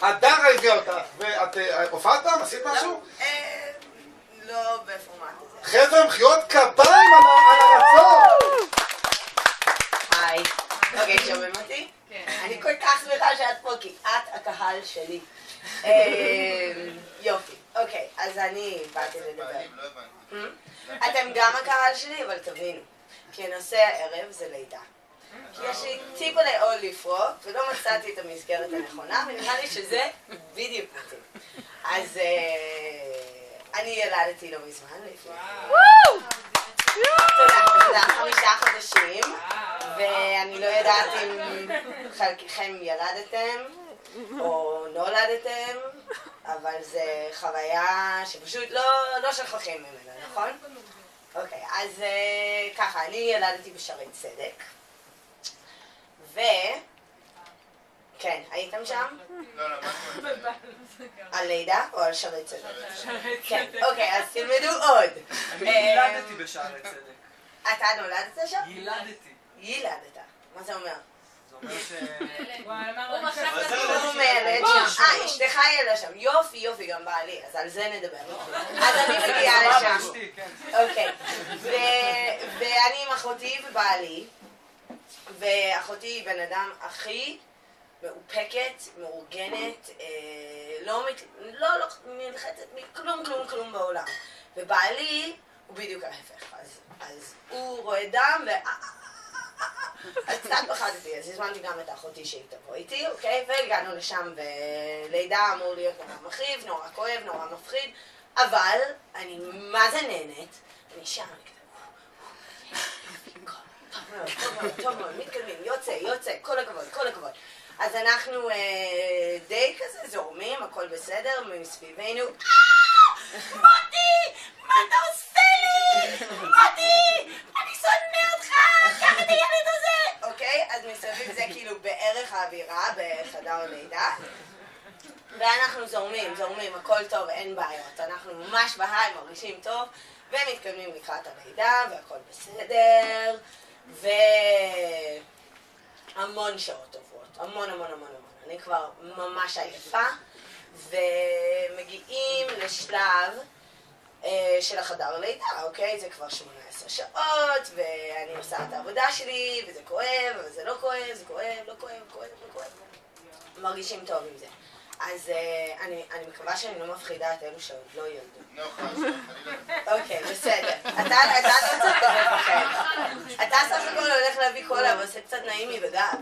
הדר הביאה אותך, ואת הופעת פעם? עשית משהו? לא בפורמט הזה. חבר'ה, מחיאות כפיים על הרצון! היי. אוקיי, שומעים אותי? כן. אני כל כך שמחה שאת פה, כי את הקהל שלי. יופי. אוקיי, אז אני באתי לדבר. לא הבנתי. אתם גם הקהל שלי, אבל תבינו. כי נושא הערב זה לידה. כי יש לי טיפה לעול לפרוק, ולא מצאתי את המסגרת הנכונה, ונראה לי שזה בדיוק מתאים. אז אני ילדתי לא מזמן, לפני... תודה, 5 חודשים, ואני לא יודעת אם חלקכם ילדתם או נולדתם, אבל זו חוויה שפשוט לא שוכחים ממנה, נכון? אוקיי, אז ככה, אני ילדתי בשערי צדק, כן, הייתם שם? לא, למדנו. על לידה או על שערי צדק? כן, אוקיי, אז תלמדו עוד. אני ילדתי בשערי צדק. אתה נולדת שם? ילדתי. ילדת. מה זה אומר? זה אומר ש... הוא מילד שם. אשתך ילדה שם. יופי, יופי, גם בעלי. אז על זה נדבר. אז אני מגיעה לשם. אוקיי. ואני עם אחותי ובעלי. ואחותי היא בן אדם הכי מאופקת, מאורגנת, לא נלחצת מכלום בעולם. ובעלי הוא בדיוק ההפך. אז הוא רואה דם אז קצת פחדתי, אז הזמנתי גם את אחותי שהיא תבוא איתי, אוקיי? והגענו לשם, ולידה אמור להיות נורא מכאיב, נורא כואב, נורא מפחיד, אבל אני מה זה נהנית? אני שם, טוב מאוד, מתקדמים, יוצא, כל הכבוד. אז אנחנו די כזה זורמים, הכל בסדר, מסביבנו, מוטי! מה אתה עושה לי? מוטי! אני שונא אותך! קח את הילד הזה! אוקיי? אז מסביב זה כאילו בערך האווירה בחדר לידה. ואנחנו זורמים, הכל טוב, אין בעיות. אנחנו ממש בהיי, מרגישים טוב, ומתקדמים לקראת הלידה, והכל בסדר. והמון שעות עוברות, המון. אני כבר ממש עייפה, ומגיעים לשלב של החדר לידה, אוקיי? זה כבר 18 שעות, ואני עושה את העבודה שלי, וזה כואב, אבל זה לא כואב, זה כואב, לא כואב. מרגישים טוב עם זה. אז אני מקווה שאני לא מפחידה את אלו שעוד לא ילדו. לא, חלילה. אוקיי, בסדר. אתה לא צריך לפחד. אתה סך הכל הולך להביא קולה, אבל זה קצת נעים לי בגב.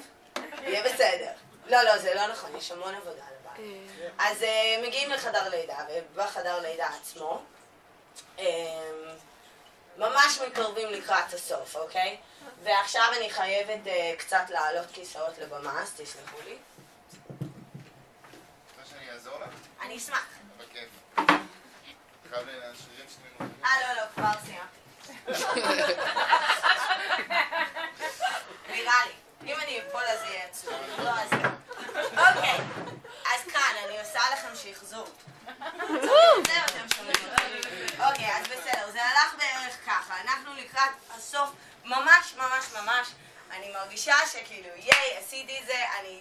יהיה בסדר. לא, זה לא נכון, יש המון עבודה לבית. אז מגיעים לחדר לידה, ובחדר לידה עצמו, ממש מתקרבים לקראת הסוף, אוקיי? ועכשיו אני חייבת קצת לעלות כיסאות לבמה, אז תסלחו לי. רוצה שאני אעזור לך? אני אשמח. בכיף. חייב לי השרירים שלי. לא, כבר סיימתי. נראה לי. אם אני אפול אז יהיה עצוב. לא, אז אוקיי. אז כאן, אני עושה לכם שחזור. זהו, אתם שומעים אותי. אוקיי, אז בסדר. זה הלך בערך ככה. אנחנו לקראת הסוף ממש. אני מרגישה שכאילו, ייי, עשיתי את זה, אני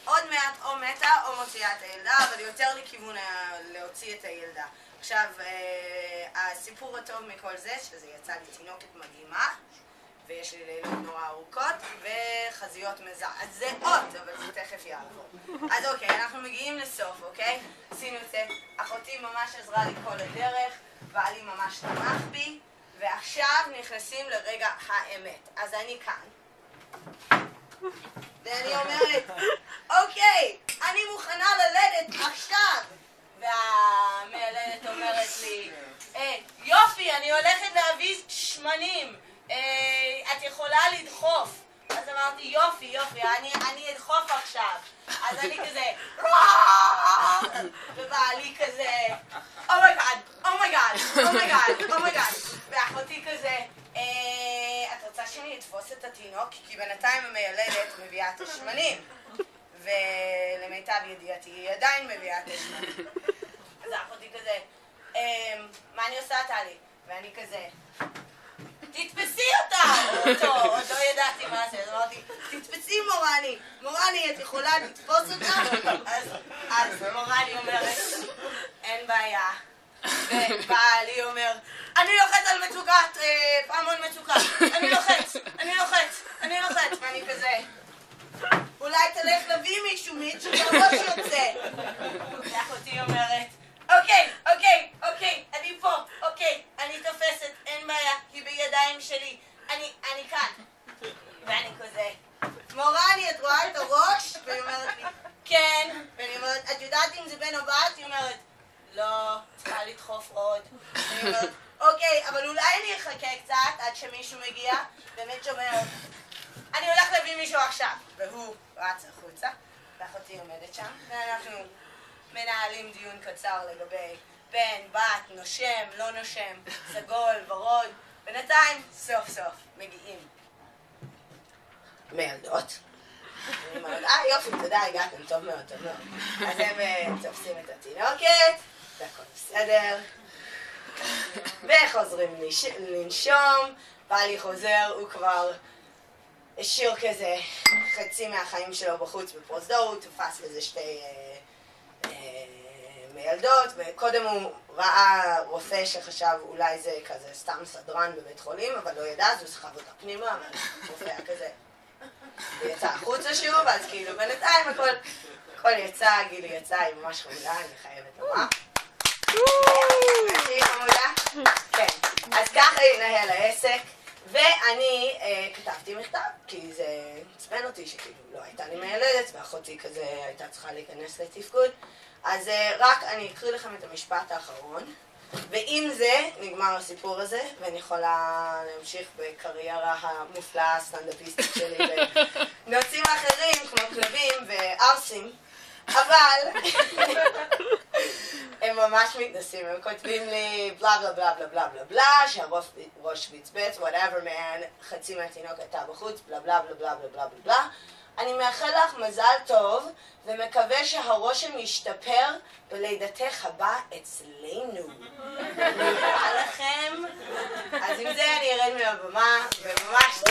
עוד מעט או מתה או מוציאה את הילדה, אבל יותר לכיוון להוציא את הילדה. עכשיו, הסיפור הטוב מכל זה, שזה יצא לי תינוקת מדהימה, ויש לי לילות נורא ארוכות, וחזיות מזעזעות, אבל זה תכף יעבור. אז אוקיי, אנחנו מגיעים לסוף, אוקיי? עשינו את זה, אחותי ממש עזרה לי כל הדרך, בעלי ממש תמך בי, ועכשיו נכנסים לרגע האמת. אז אני כאן. ואני אומרת, אוקיי, אני מוכנה ללדת עכשיו. והמיילדת אומרת לי, יופי, אני הולכת להביא שמנים, את יכולה לדחוף. אז אמרתי, יופי, אני אדחוף עכשיו. אז אני כזה, ובעלי כזה, אומייגאד, ואחותי כזה, את רוצה שאני אתפוס את התינוק? כי בינתיים המיילדת מביאה את השמנים. ולמיטב ידיעתי היא עדיין מביאה את השמנים. אז אחותי כזה, מה אני עושה, טלי? ואני כזה, תתפסי אותה! עוד לא ידעתי מה זה, אז אמרתי, תתפסי מורני, מורני, את יכולה לתפוס אותה? אז מורני אומרת, אין בעיה. ובעלי אומר, אני לוחץ על מצוקת, פעמון מצוקה, אני לוחץ, ואני כזה, אולי תלך להביא מישהו שהראש יוצא. ואחותי אומרת, אוקיי, אני פה, אני תופסת, אין בעיה, היא בידיים שלי, אני כאן. ואני כזה, מורני, את רואה את הראש? והיא אומרת לי, כן. ואני אומרת, את יודעת אם זה בן או בת? היא אומרת, לא, צריכה לדחוף עוד. אני אומרת, אוקיי, אבל אולי אני אחכה קצת עד שמישהו מגיע, באמת שומע, אני הולך להביא מישהו עכשיו. והוא רץ החוצה, ואחותי עומדת שם, ואנחנו מנהלים דיון קצר לגבי בן, בת, נושם, לא נושם, סגול, ורוד. בינתיים, סוף סוף, מגיעים מילדות. אני אומרת, יופי, תודה, הגעתם, טוב מאוד. אז הם תופסים את התינוקת, והכל בסדר. וחוזרים לנשום, בעלי חוזר, הוא כבר השאיר כזה חצי מהחיים שלו בחוץ בפרוזדור, הוא תפס לזה שתי מילדות, וקודם הוא ראה רופא שחשב אולי זה כזה סתם סדרן בבית חולים, אבל לא ידע, אז הוא סחב אותה פנימה, אבל רופא היה כזה. ויצא החוצה שוב, אז כאילו בינתיים הכל יצא, גילי יצא, היא ממש חמודה, אני חייבת לומר. היא חמודה? כן. אז ככה ינהל העסק, ואני כתבתי מכתב, כי זה עצבן אותי שכאילו לא הייתה לי מיילדת, ואחותי כזה הייתה צריכה להיכנס לתפקוד. אז רק אני אקריא לכם את המשפט האחרון, ועם זה נגמר הסיפור הזה, ואני יכולה להמשיך בקריירה המופלאה הסטנדאפיסטית שלי בנושאים אחרים כמו כלבים וערסים, אבל הם ממש מתנסים, הם כותבים לי בלה בלה בלה בלה בלה בלה בלה, שהראש בצבץ, whatever man, חצי מהתינוק הייתה בחוץ, בלה בלה בלה בלה בלה בלה בלה. אני מאחל לך מזל טוב, ומקווה שהרושם ישתפר בלידתך הבא אצלנו. אני רואה לכם. אז עם זה אני ארד מהבמה, וממש...